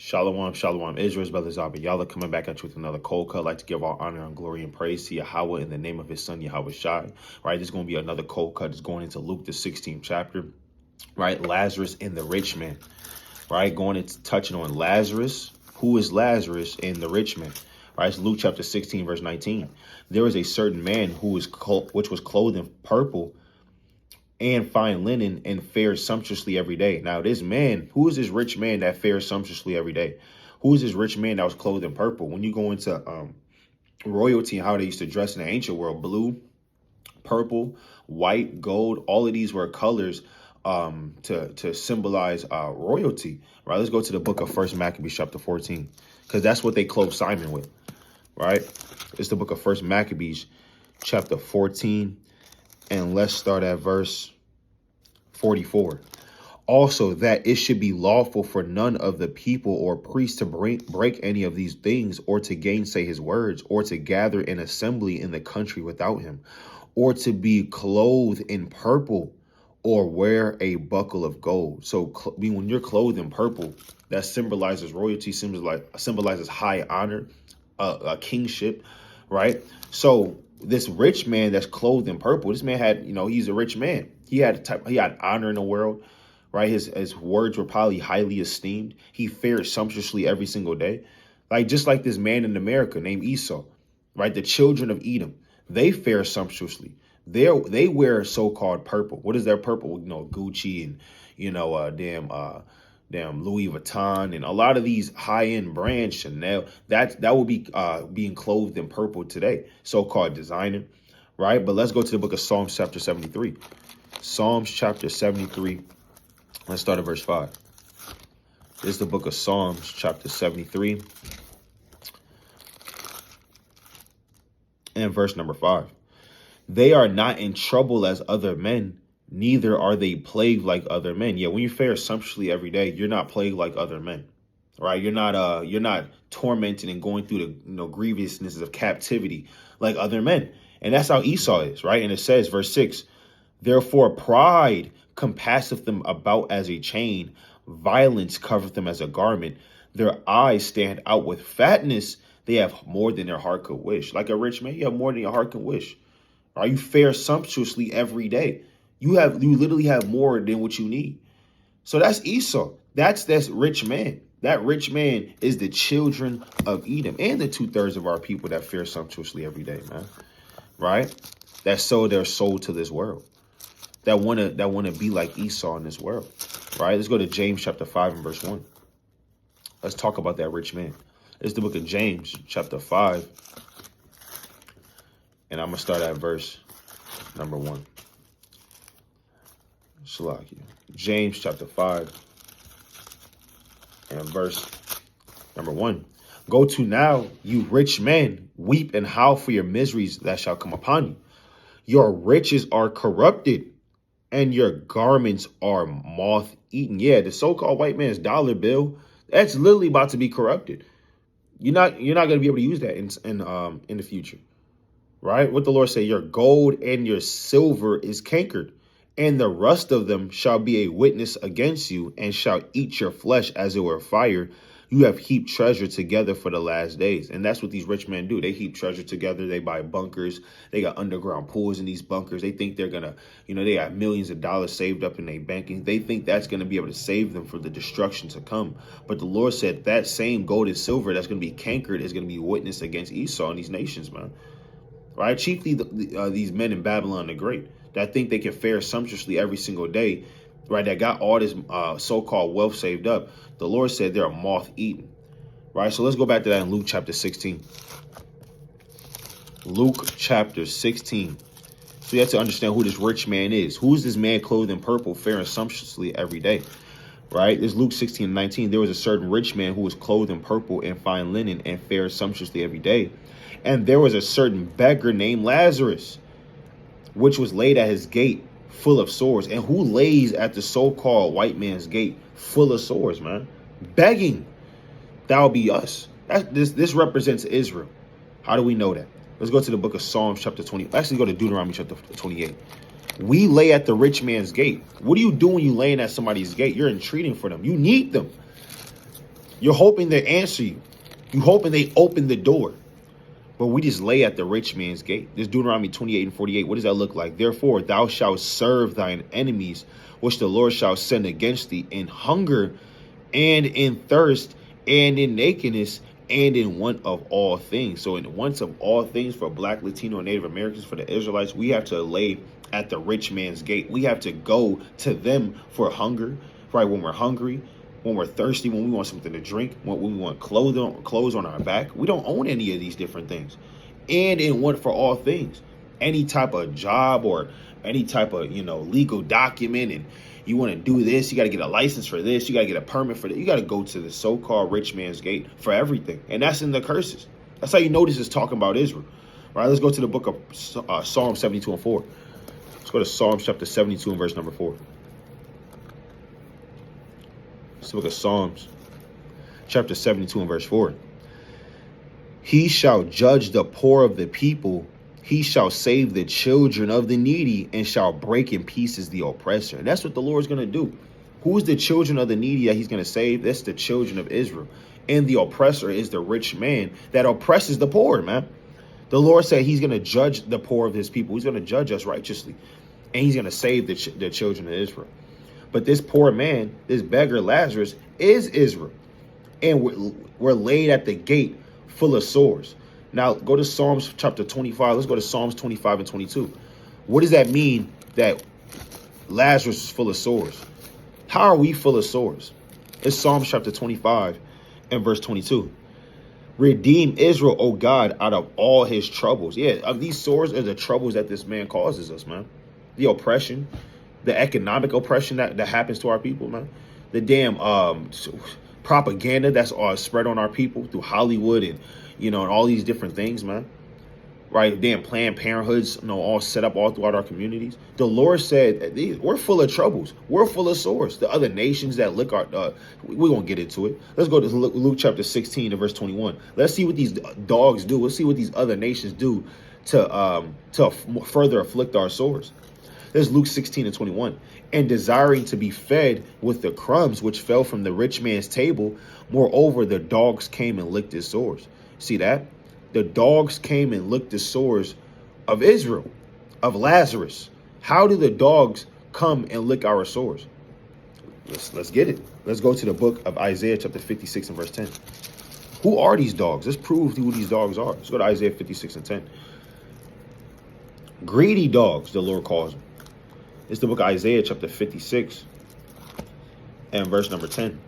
Shalom, shalom, Israel's brothers, Abba. Y'all are coming back at you with another cold cut. I'd like to give all honor and glory and praise to Yahweh in the name of his son, Yahweh Shai. Right, this is going to be another cold cut. It's going into Luke, the 16th chapter. Right, Lazarus and the rich man. Right, going into touching on Lazarus. Who is Lazarus and the rich man? Right, it's Luke chapter 16, verse 19. There was a certain man which was clothed in purple and fine linen, and fared sumptuously every day. Now, this man, who is this rich man that fares sumptuously every day? Who is this rich man that was clothed in purple? When you go into royalty and how they used to dress in the ancient world, blue, purple, white, gold, all of these were colors to symbolize royalty. Right? Let's go to the book of First Maccabees chapter 14, because that's what they clothed Simon with. Right? It's the book of First Maccabees chapter 14. And let's start at verse 44. Also, that it should be lawful for none of the people or priests to break any of these things, or to gainsay his words, or to gather an assembly in the country without him, or to be clothed in purple, or wear a buckle of gold. So when you're clothed in purple, that symbolizes royalty, symbolizes high honor, a kingship, right? So this rich man that's clothed in purple, this man had, he's a rich man. He had honor in the world, right? His words were probably highly esteemed. He fared sumptuously every single day. Just like this man in America named Esau, right? The children of Edom, they fare sumptuously. They wear so-called purple. What is their purple? Gucci and, damn Louis Vuitton and a lot of these high-end brands, Chanel, that will be being clothed in purple today, so-called designer, right? But let's go to the book of Psalms chapter 73. Psalms chapter 73. Let's start at verse 5. This is the book of Psalms chapter 73 and verse number 5. They are not in trouble as other men, neither are they plagued like other men. Yeah, when you fare sumptuously every day, you're not plagued like other men, right? You're not tormented and going through the grievousness of captivity like other men. And that's how Esau is, right? And it says, verse 6, therefore pride compasseth them about as a chain, violence covereth them as a garment. Their eyes stand out with fatness. They have more than their heart could wish. Like a rich man, you have more than your heart can wish. Right? You fare sumptuously every day. You literally have more than what you need. So that's Esau. That's rich man. That rich man is the children of Edom and the 2/3 of our people that fare sumptuously every day, man. Right? That sold their soul to this world. That wanna be like Esau in this world. Right? Let's go to James chapter 5 and verse 1. Let's talk about that rich man. It's the book of James chapter 5. And I'm gonna start at verse number 1. Shalaki. James chapter 5 and verse number 1. Go to now, you rich men, weep and howl for your miseries that shall come upon you. Your riches are corrupted, and your garments are moth-eaten. Yeah, the so-called white man's dollar bill, that's literally about to be corrupted. You're not going to be able to use that in the future. Right? What the Lord said, your gold and your silver is cankered, and the rust of them shall be a witness against you, and shall eat your flesh as it were fire. You have heaped treasure together for the last days. And that's what these rich men do. They heap treasure together. They buy bunkers. They got underground pools in these bunkers. They think they're going to, they got millions of dollars saved up in their banking. They think that's going to be able to save them for the destruction to come. But the Lord said that same gold and silver that's going to be cankered is going to be witness against Esau and these nations, man. Right? Chiefly these men in Babylon the Great that think they can fare sumptuously every single day, right? That got all this so-called wealth saved up. The Lord said they're moth-eaten, right? So let's go back to that in Luke chapter 16. Luke chapter 16. So you have to understand who this rich man is. Who is this man clothed in purple, faring sumptuously every day? Right? It's Luke 16 and 19. There was a certain rich man who was clothed in purple and fine linen and fared sumptuously every day. And there was a certain beggar named Lazarus, which was laid at his gate full of sores. And who lays at the so-called white man's gate full of sores, man? Begging. That will be us. This represents Israel. How do we know that? Let's go to the book of Psalms chapter 20. Actually, go to Deuteronomy chapter 28. We lay at the rich man's gate. What do you do when you laying at somebody's gate? You're entreating for them. You need them. You're hoping they answer you. You hoping they open the door. But we just lay at the rich man's gate. This Deuteronomy 28 and 48. What does that look like? Therefore, thou shalt serve thine enemies, which the Lord shall send against thee in hunger and in thirst and in nakedness and in want of all things. So in want of all things for Black, Latino, and Native Americans, for the Israelites, we have to lay at the rich man's gate. We have to go to them for hunger, right? When we're hungry, when we're thirsty, when we want something to drink, when we want clothes on our back. We don't own any of these different things. And in want for all things, any type of job or any type of, legal document, and you want to do this, you got to get a license for this, you got to get a permit for that. You got to go to the so-called rich man's gate for everything. And that's in the curses. That's how you know this is talking about Israel. All right, let's go to the book of Psalm 72 and 4. Let's go to Psalms chapter 72 and verse number 4. Let's look at Psalms chapter 72 and verse 4. He shall judge the poor of the people. He shall save the children of the needy and shall break in pieces the oppressor. And that's what the Lord's going to do. Who's the children of the needy that he's going to save? That's the children of Israel. And the oppressor is the rich man that oppresses the poor, man. The Lord said he's going to judge the poor of his people. He's going to judge us righteously. And he's going to save the children of Israel. But this poor man, this beggar Lazarus, is Israel. And we're laid at the gate full of sores. Now, go to Psalms chapter 25. Let's go to Psalms 25 and 22. What does that mean that Lazarus is full of sores? How are we full of sores? It's Psalms chapter 25 and verse 22. Redeem Israel, O God, out of all his troubles. Yeah, these sores are the troubles that this man causes us, man. The oppression, the economic oppression that happens to our people, man. The damn propaganda that's spread on our people through Hollywood and, and all these different things, man. Right? Damn Planned Parenthoods, all set up all throughout our communities. The Lord said, we're full of troubles. We're full of sores. The other nations that look we're going to get into it. Let's go to Luke chapter 16 and verse 21. Let's see what these dogs do. Let's see what these other nations do to further afflict our sores. There's Luke 16 and 21. And desiring to be fed with the crumbs which fell from the rich man's table, moreover, the dogs came and licked his sores. See that? The dogs came and licked the sores of Israel, of Lazarus. How do the dogs come and lick our sores? Let's get it. Let's go to the book of Isaiah chapter 56 and verse 10. Who are these dogs? Let's prove who these dogs are. Let's go to Isaiah 56 and 10. Greedy dogs, the Lord calls them. It's the book of Isaiah chapter 56 and verse number 10.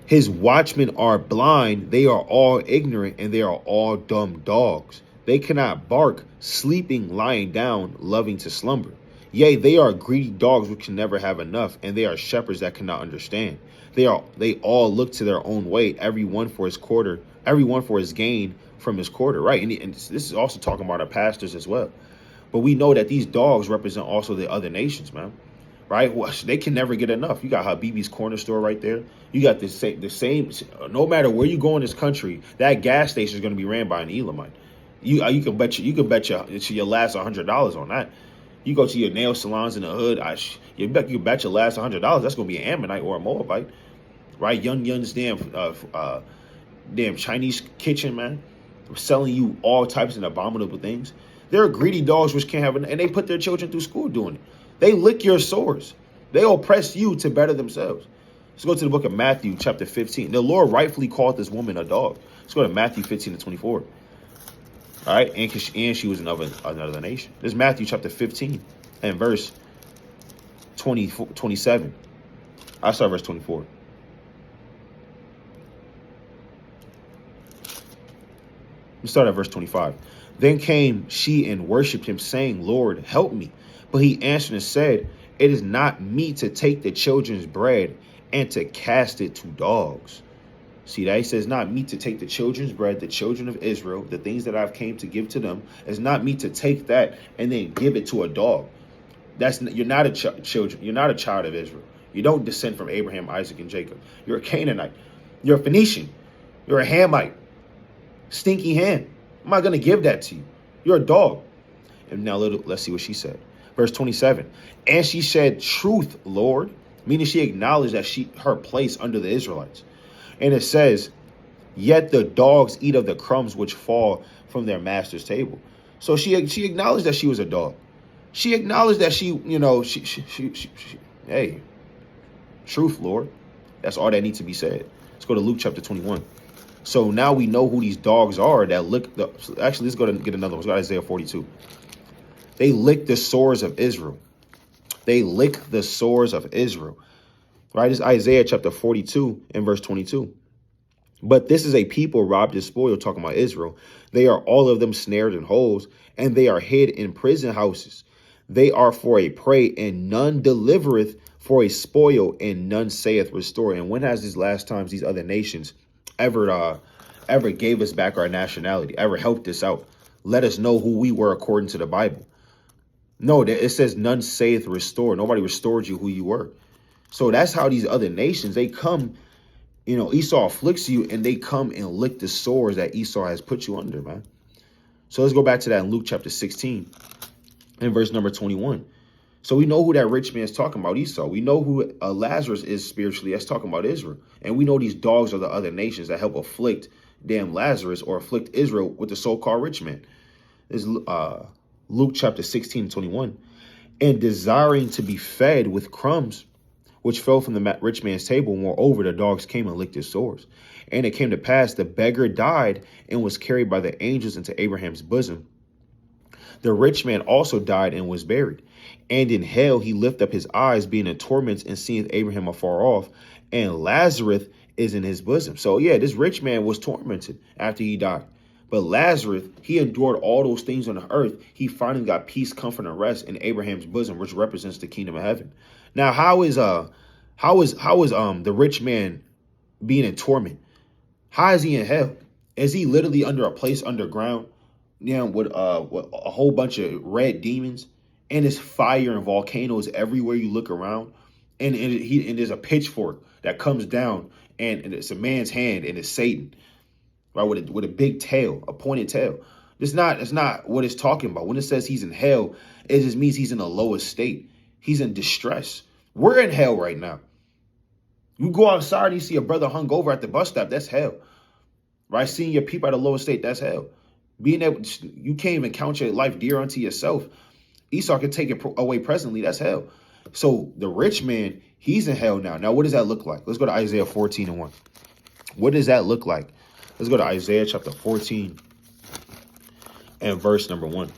His watchmen are blind, they are all ignorant, and they are all dumb dogs. They cannot bark, sleeping, lying down, loving to slumber. Yea, they are greedy dogs which can never have enough, and they are shepherds that cannot understand. They all look to their own way, every one for his gain from his quarter. Right, and this is also talking about our pastors as well. But we know that these dogs represent also the other nations, man. Right? Well, they can never get enough. You got Habibi's corner store right there. You got the same. No matter where you go in this country, that gas station is going to be ran by an Elamite. You can bet your last $100 on that. You go to your nail salons in the hood. You can bet your last $100 that's going to be an Ammonite or a Moabite. Right? Yun's damn Chinese kitchen, man, selling you all types of abominable things. There are greedy dogs which can't have it, and they put their children through school doing it. They lick your sores. They oppress you to better themselves. Let's go to the book of Matthew chapter 15. The Lord rightfully called this woman a dog. Let's go to Matthew 15 and 24. All right, and she was another nation. This is Matthew chapter 15 and verse 27. I start verse 24. Let's start at verse 25. Then came she and worshipped him, saying, Lord, help me. But he answered and said, it is not meet to take the children's bread and to cast it to dogs. See that? He says, not meet to take the children's bread, the children of Israel, the things that I've came to give to them. It's not meet to take that and then give it to a dog. You're not a children. You're not a child of Israel. You don't descend from Abraham, Isaac, and Jacob. You're a Canaanite. You're a Phoenician. You're a Hamite. Stinky Ham. I'm not going to give that to you. You're a dog. And now let's see what she said. Verse 27. And she said, truth, Lord, meaning she acknowledged that her place under the Israelites. And it says, yet the dogs eat of the crumbs which fall from their master's table. So she acknowledged that she was a dog. She acknowledged that hey, truth, Lord. That's all that needs to be said. Let's go to Luke chapter 21. So now we know who these dogs are that lick the. Actually, let's go to get another one. Let's go to Isaiah 42. They lick the sores of Israel. They lick the sores of Israel. Right? It's Isaiah chapter 42 and verse 22. But this is a people robbed and spoiled, talking about Israel. They are all of them snared in holes, and they are hid in prison houses. They are for a prey, and none delivereth, for a spoil, and none saith restore. And when has these last times these other nations ever gave us back our nationality, ever helped us out, let us know who we were according to the Bible? No, it says none saith restore. Nobody restored you who you were. So that's how these other nations, they come. Esau afflicts you, and they come and lick the sores that Esau has put you under, man. So let's go back to that in Luke chapter 16 and verse number 21. So we know who that rich man is talking about, Esau. We know who Lazarus is spiritually. That's talking about Israel. And we know these dogs are the other nations that help afflict damn Lazarus or afflict Israel with the so-called rich man. This is Luke chapter 16 and 21. And desiring to be fed with crumbs, which fell from the rich man's table. Moreover, the dogs came and licked his sores. And it came to pass, the beggar died and was carried by the angels into Abraham's bosom. The rich man also died and was buried. And in hell he lift up his eyes, being in torments, and seeth Abraham afar off, and Lazarus is in his bosom. So yeah, this rich man was tormented after he died. But Lazarus, he endured all those things on the earth. He finally got peace, comfort, and rest in Abraham's bosom, which represents the kingdom of heaven. Now, how is the rich man being in torment? How is he in hell? Is he literally under a place underground, with a whole bunch of red demons, and there's fire and volcanoes everywhere you look around, and there's a pitchfork that comes down, and it's a man's hand, and it's Satan, right, with a big tail, a pointed tail. It's not what it's talking about. When it says he's in hell, it just means he's in a lower state. He's in distress. We're in hell right now. You go outside and you see a brother hung over at the bus stop, that's hell. Right? Seeing your people at a lower state, that's hell. Being able, you can't even count your life dear unto yourself. Esau can take it away presently, that's hell. So the rich man, he's in hell now. Now, what does that look like? Let's go to Isaiah 14 and 1. What does that look like? Let's go to Isaiah chapter 14 and verse number 1.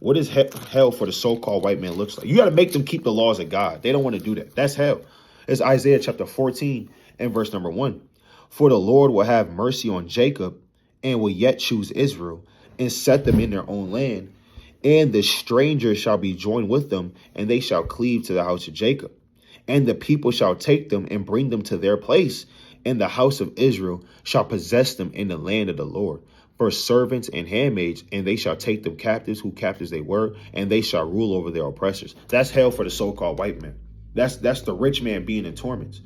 What is hell for the so-called white man looks like? You got to make them keep the laws of God. They don't want to do that. That's hell. It's Isaiah chapter 14 and verse number 1. For the Lord will have mercy on Jacob and will yet choose Israel and set them in their own land. And the stranger shall be joined with them, and they shall cleave to the house of Jacob. And the people shall take them and bring them to their place. And the house of Israel shall possess them in the land of the Lord. For servants and handmaids, and they shall take them captives, who captives they were, and they shall rule over their oppressors. That's hell for the so-called white man. That's the rich man being in torments.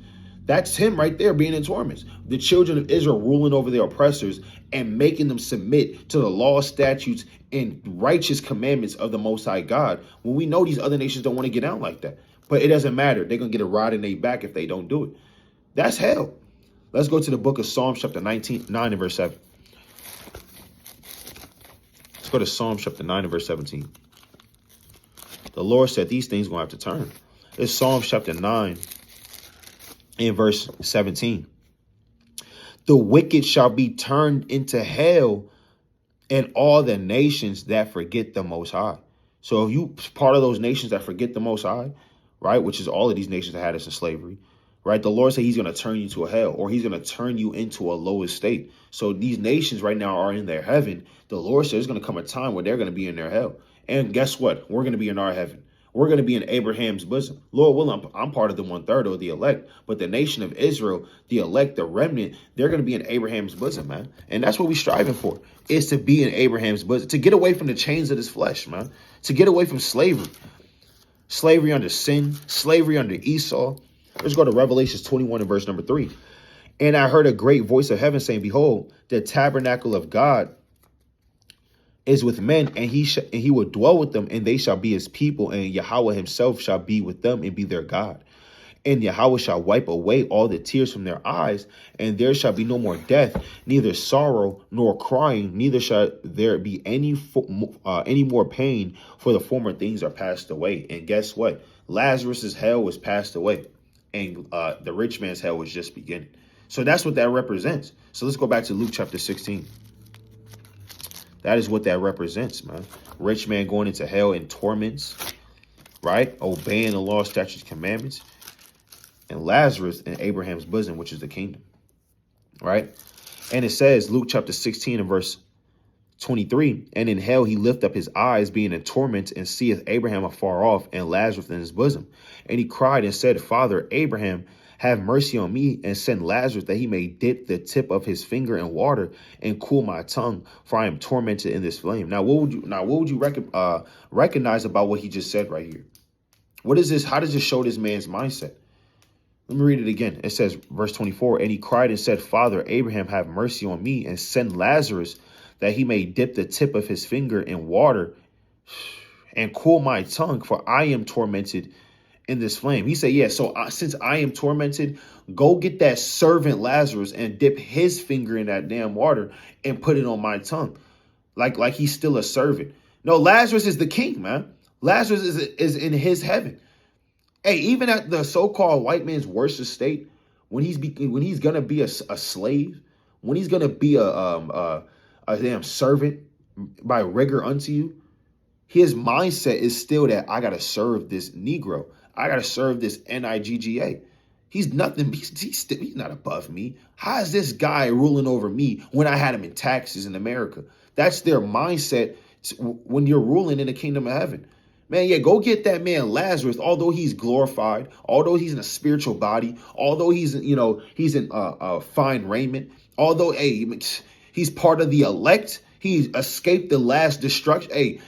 That's him right there being in torments. The children of Israel ruling over their oppressors and making them submit to the law, statutes, and righteous commandments of the Most High God. When we know these other nations don't want to get out like that. But it doesn't matter. They're going to get a rod in their back if they don't do it. That's hell. Let's go to the book of Psalms chapter 9 and verse 7. Let's go to Psalms chapter 9 and verse 17. The Lord said these things going to have to turn. It's Psalms chapter 9 and verse 17. The wicked shall be turned into hell, and all the nations that forget the Most High. So if you part of those nations that forget the Most High, right, which is all of these nations that had us in slavery, right, the Lord said he's going to turn you to a hell, or he's going to turn you into a lower state. So these nations right now are in their heaven. The Lord said there's going to come a time where they're going to be in their hell. And guess what? We're going to be in our heaven. We're going to be in Abraham's bosom. Lord willing, I'm part of the 1/3 or the elect. But the nation of Israel, the elect, the remnant, they're going to be in Abraham's bosom, man. And that's what we're striving for, is to be in Abraham's bosom, to get away from the chains of this flesh, man, to get away from slavery. Slavery under sin, slavery under Esau. Let's go to Revelation 21 and verse number 3. And I heard a great voice of heaven saying, behold, the tabernacle of God is with men, and he will dwell with them, and they shall be his people, and Yahweh himself shall be with them and be their God. And Yahweh shall wipe away all the tears from their eyes, and there shall be no more death, neither sorrow nor crying, neither shall there be any more pain, for the former things are passed away. And guess what? Lazarus's hell was passed away, and the rich man's hell was just beginning. So that's what that represents. So let's go back to Luke chapter 16. That is what that represents, man. Rich man going into hell in torments, right? Obeying the law, statutes, commandments. And Lazarus in Abraham's bosom, which is the kingdom, right? And it says, Luke chapter 16 and verse 23, and in hell he lift up his eyes, being in torment, and seeth Abraham afar off, and Lazarus in his bosom. And he cried and said, Father Abraham, have mercy on me, and send Lazarus that he may dip the tip of his finger in water and cool my tongue, for I am tormented in this flame. Now, what would you recognize about what he just said right here? What is this? How does this show this man's mindset? Let me read it again. It says, verse 24, and he cried and said, Father Abraham, have mercy on me, and send Lazarus that he may dip the tip of his finger in water and cool my tongue, for I am tormented in this flame. He said, yeah, so since I am tormented, go get that servant Lazarus and dip his finger in that damn water and put it on my tongue. Like he's still a servant. No, Lazarus is the king, man. Lazarus is in his heaven. Hey, even at the so-called white man's worst estate, when he's gonna be a slave, when he's gonna be a damn servant by rigor unto you, his mindset is still that I gotta serve this Negro, I gotta serve this NIGGA. He's nothing. He's not above me. How is this guy ruling over me when I had him in taxes in America? That's their mindset when you're ruling in the kingdom of heaven. Man, yeah, go get that man Lazarus, although he's glorified, although he's in a spiritual body, although he's in fine raiment, although, hey, he's part of the elect, he escaped the last destruction. Hey,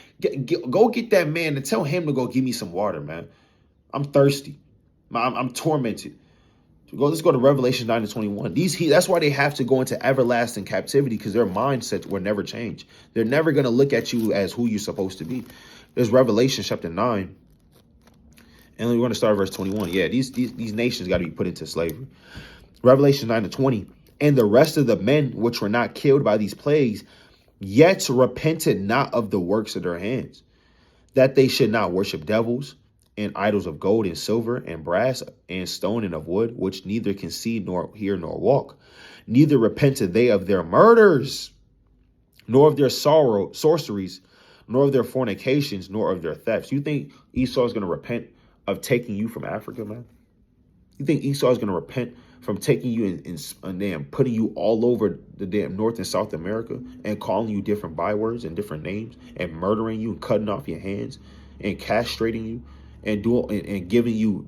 go get that man and tell him to go give me some water, man. I'm thirsty. I'm tormented. Let's go to Revelation 9 and 21. That's why they have to go into everlasting captivity, because their mindsets will never change. They're never going to look at you as who you're supposed to be. There's Revelation chapter 9. And we're going to start verse 21. Yeah, these nations got to be put into slavery. Revelation 9 and 20. And the rest of the men which were not killed by these plagues, yet repented not of the works of their hands, that they should not worship devils and idols of gold and silver and brass and stone and of wood, which neither can see nor hear nor walk. Neither repented they of their murders, nor of their sorceries, nor of their fornications, nor of their thefts. You think Esau is going to repent of taking you from Africa, man? You think Esau is going to repent from taking you and putting you all over the damn North and South America and calling you different bywords and different names and murdering you and cutting off your hands and castrating you and giving you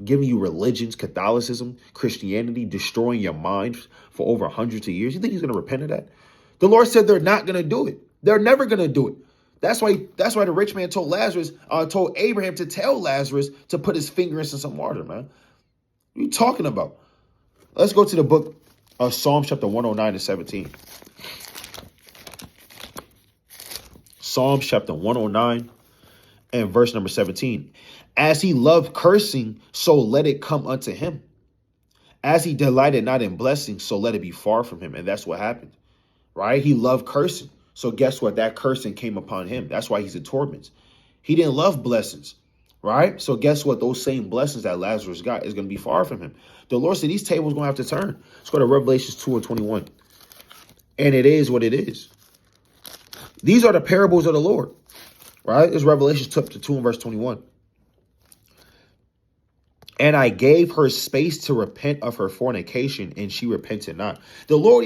giving you religions, Catholicism, Christianity, destroying your mind for over hundreds of years? You think he's going to repent of that? The Lord said they're not going to do it. They're never going to do it. That's why the rich man told Abraham to tell Lazarus to put his finger into some water, man. What are you talking about? Let's go to the book of Psalms chapter 109 and 17. Psalms chapter 109 and verse number 17. As he loved cursing, so let it come unto him. As he delighted not in blessing, so let it be far from him. And that's what happened, right? He loved cursing. So guess what? That cursing came upon him. That's why he's in torments. He didn't love blessings, right? So guess what? Those same blessings that Lazarus got is going to be far from him. The Lord said these tables going to have to turn. Let's go to Revelations 2 and 21. And it is what it is. These are the parables of the Lord, right? It's Revelation chapter 2 and verse 21. And I gave her space to repent of her fornication, and she repented not. The Lord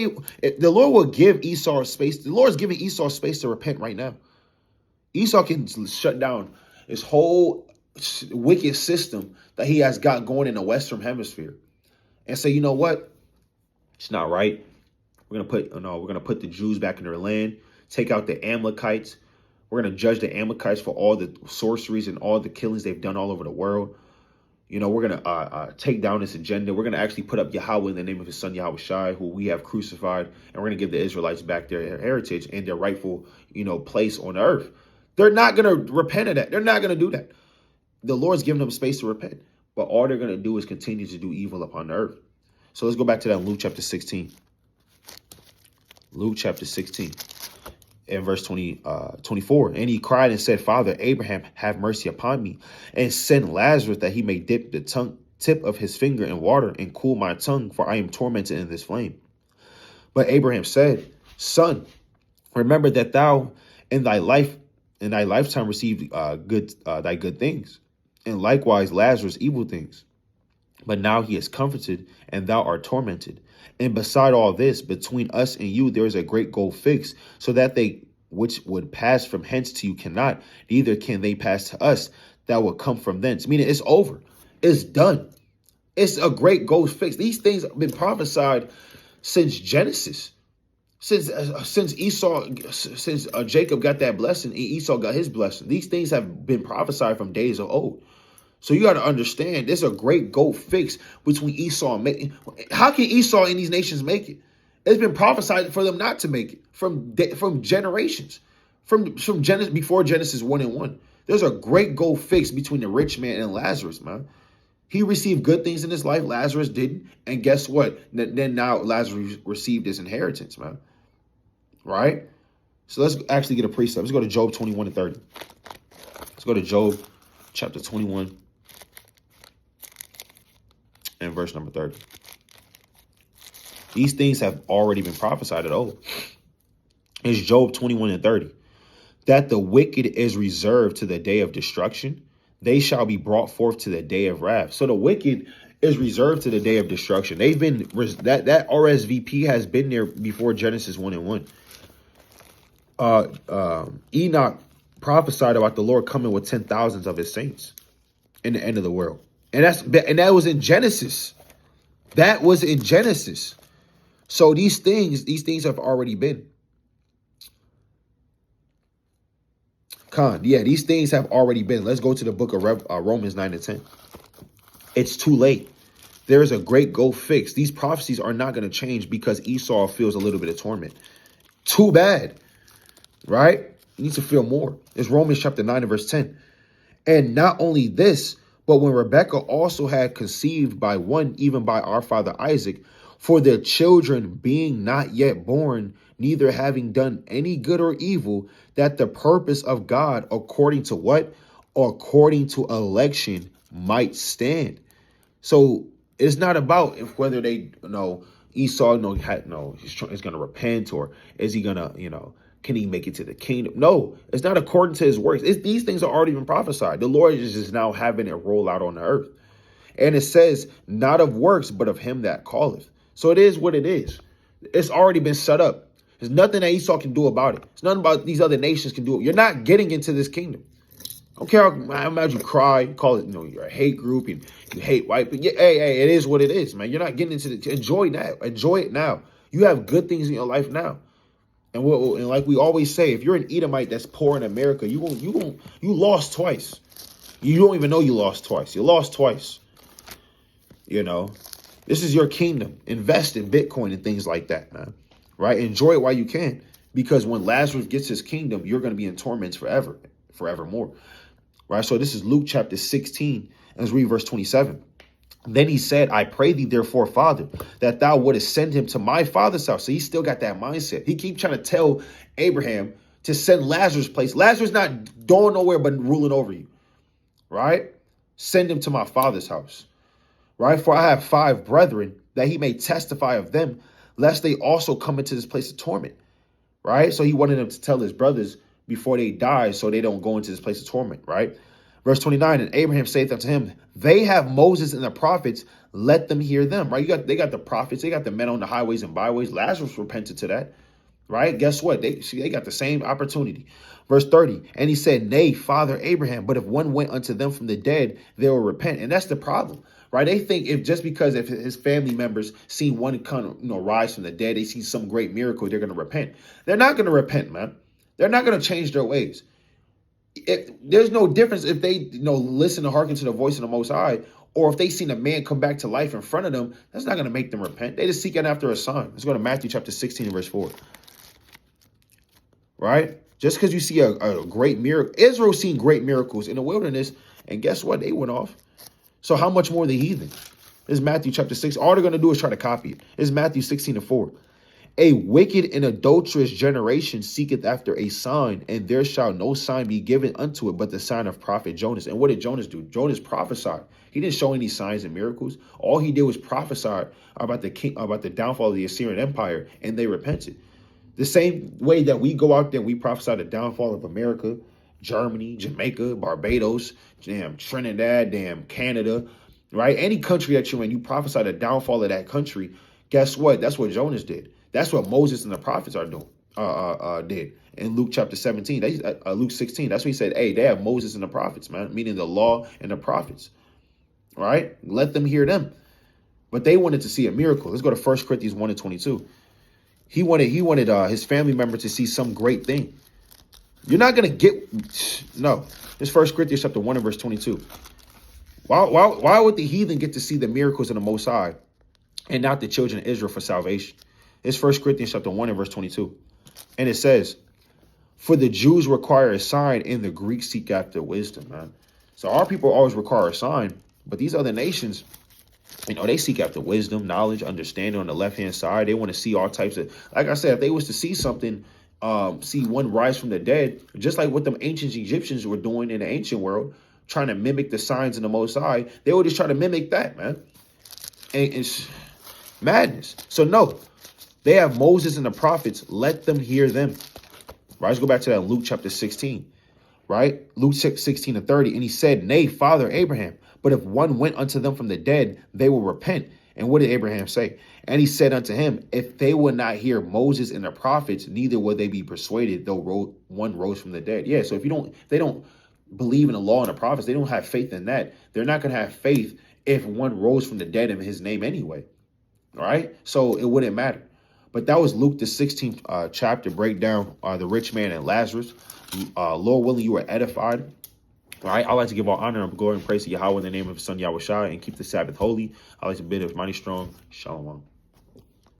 will give Esau space. The Lord is giving Esau space to repent right now. Esau can shut down his whole wicked system that he has got going in the Western Hemisphere and say, you know what? It's not right. We're gonna put the Jews back in their land, take out the Amalekites. We're gonna judge the Amalekites for all the sorceries and all the killings they've done all over the world. You know, we're going to take down this agenda. We're going to actually put up Yahweh in the name of his son, Yahweh Shai, who we have crucified. And we're going to give the Israelites back their heritage and their rightful, place on earth. They're not going to repent of that. They're not going to do that. The Lord's giving them space to repent, but all they're going to do is continue to do evil upon the earth. So let's go back to that in Luke chapter 16. Luke chapter 16 and verse 24. And he cried and said, Father Abraham, have mercy upon me, and send Lazarus that he may dip the tip of his finger in water and cool my tongue, for I am tormented in this flame. But Abraham said, Son, remember that thou in thy lifetime received thy good things, and likewise Lazarus evil things. But now he is comforted, and thou art tormented. And beside all this, between us and you there is a great gulf fixed, so that they which would pass from hence to you cannot, neither can they pass to us that will come from thence. Meaning it's over. It's done. It's a great gulf fixed. These things have been prophesied since Genesis. Since Jacob got that blessing, Esau got his blessing. These things have been prophesied from days of old. So you got to understand, there's a great gulf fixed between Esau and how can Esau and these nations make it? It's been prophesied for them not to make it from generations, from Genesis, before Genesis 1 and 1. There's a great gulf fixed between the rich man and Lazarus, man. He received good things in his life. Lazarus didn't. And guess what? Then now Lazarus received his inheritance, man. Right? So let's actually get a precept. Let's go to Job 21 and 30. Let's go to Job chapter 21 and verse number 30. These things have already been prophesied at old. It's Job 21 and 30. That the wicked is reserved to the day of destruction, they shall be brought forth to the day of wrath. So the wicked is reserved to the day of destruction. They've been, that RSVP has been there before Genesis 1 and 1. Enoch prophesied about the Lord coming with 10,000s of his saints in the end of the world. And that was in Genesis. That was in Genesis. So these things have already been. These things have already been. Let's go to the book of Romans 9 and 10. It's too late. There is a great gulf fixed. These prophecies are not going to change because Esau feels a little bit of torment. Too bad. Right? You need to feel more. It's Romans chapter 9 and verse 10. And not only this, but when Rebekah also had conceived by one, even by our father Isaac, for their children being not yet born, neither having done any good or evil, that the purpose of God according to what? According to election might stand. So it's not about if whether they, Esau, is going to repent, or is he going to, can he make it to the kingdom? No, it's not according to his works. These things are already been prophesied. The Lord is just now having it roll out on the earth. And it says, not of works, but of him that calleth. So it is what it is. It's already been set up. There's nothing that Esau can do about it. It's nothing about these other nations can do it. You're not getting into this kingdom. I don't care how much you cry, you call it, you're a hate group and you hate white. But hey, it is what it is, man. You're not getting into it. Enjoy now. Enjoy it now. You have good things in your life now. And like we always say, if you're an Edomite that's poor in America, you lost twice. You don't even know you lost twice. You lost twice. This is your kingdom. Invest in Bitcoin and things like that, man. Right? Enjoy it while you can. Because when Lazarus gets his kingdom, you're going to be in torments forevermore. Right? So this is Luke chapter 16. And let's read verse 27. Then he said, I pray thee, therefore, Father, that thou wouldest send him to my father's house. So he still got that mindset. He keeps trying to tell Abraham to send Lazarus' place. Lazarus not going nowhere but ruling over you. Right? Send him to my father's house. Right? For I have 5 brethren, that he may testify of them, lest they also come into this place of torment. Right? So he wanted him to tell his brothers before they die, so they don't go into this place of torment. Right? Verse 29, and Abraham saith unto him, they have Moses and the prophets, let them hear them. Right? They got the prophets, they got the men on the highways and byways. Lazarus repented to that. Right? Guess what? They got the same opportunity. Verse 30, and he said, nay, Father Abraham, but if one went unto them from the dead, they will repent. And that's the problem. Right? They think if his family members see one rise from the dead, they see some great miracle, they're going to repent. They're not going to repent, man. They're not going to change their ways. There's no difference if they listen and hearken to the voice of the Most High, or if they seen a man come back to life in front of them. That's not going to make them repent. They just seeking after a sign. Let's go to Matthew chapter 16 verse 4. Right? Just because you see a great miracle, Israel seen great miracles in the wilderness, And guess what? They went off. So how much more the heathen? This is Matthew chapter 6. All they're going to do is try to copy it. This is Matthew 16:4. A wicked and adulterous generation seeketh after a sign, and there shall no sign be given unto it but the sign of prophet Jonas. And what did Jonas do? Jonas prophesied. He didn't show any signs and miracles. All he did was prophesy about the downfall of the Assyrian Empire, and they repented. The same way that we go out there, we prophesy the downfall of America, Germany, Jamaica, Barbados, damn Trinidad, damn Canada, right? Any country that you're in, you prophesy the downfall of that country. Guess what? That's what Jonas did. That's what Moses and the prophets are doing. Did in Luke chapter 17, Luke 16. That's what he said. Hey, they have Moses and the prophets, man, meaning the law and the prophets. Right? Let them hear them. But they wanted to see a miracle. Let's go to 1 Corinthians 1:22. He wanted his family member to see some great thing. You're not gonna get no. This 1 Corinthians chapter 1 and verse 22. Why would the heathen get to see the miracles of the Most High and not the children of Israel for salvation? It's 1 Corinthians chapter 1 and verse 22. And it says, for the Jews require a sign and the Greeks seek after wisdom, man. So our people always require a sign, but these other nations, they seek after wisdom, knowledge, understanding on the left-hand side. They want to see all types of, like I said, if they was to see something, see one rise from the dead, just like what them ancient Egyptians were doing in the ancient world, trying to mimic the signs in the Most High, they would just try to mimic that, man. And it's madness. So no, they have Moses and the prophets. Let them hear them. Right? Let's go back to that Luke chapter 16. Right? Luke 16:30. And he said, nay, Father Abraham, but if one went unto them from the dead, they will repent. And what did Abraham say? And he said unto him, if they would not hear Moses and the prophets, neither will they be persuaded, though one rose from the dead. Yeah, so if they don't believe in the law and the prophets, they don't have faith in that. They're not going to have faith if one rose from the dead in his name anyway. All right? So it wouldn't matter. But that was Luke, the 16th chapter, breakdown, the rich man and Lazarus. Lord willing, you are edified. All right. I'd like to give all honor and glory and praise to Yahweh in the name of his son, Yahweh Shai, and keep the Sabbath holy. I'd like to bid us mighty strong. Shalom.